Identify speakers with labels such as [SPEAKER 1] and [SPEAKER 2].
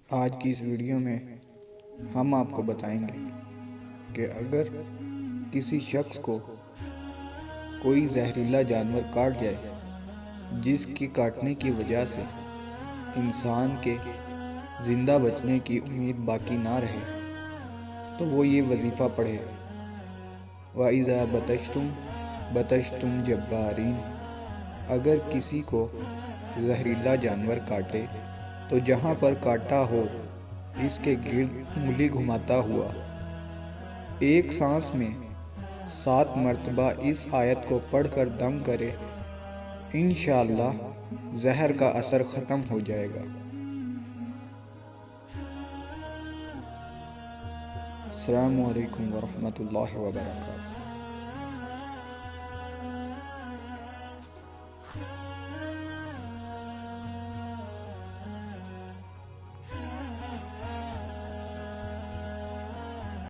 [SPEAKER 1] आज की इस वीडियो में हम आपको बताएंगे कि अगर किसी शख्स को कोई जहरीला जानवर काट जाए जिसकी काटने की वजह से इंसान के ज़िंदा बचने की उम्मीद बाकी ना रहे तो वो ये वजीफ़ा पढ़े, वाइज़ा बतशतुम जब्बारीन। अगर किसी को जहरीला जानवर काटे तो जहाँ पर काटा हो इसके गिर्द उंगली घुमाता हुआ एक सांस में 7 मरतबा इस आयत को पढ़कर दम करे, इंशाअल्लाह जहर का असर ख़त्म हो जाएगा। अस्सलामु अलैकुम वरहमतुल्लाहि वबरकातुहू।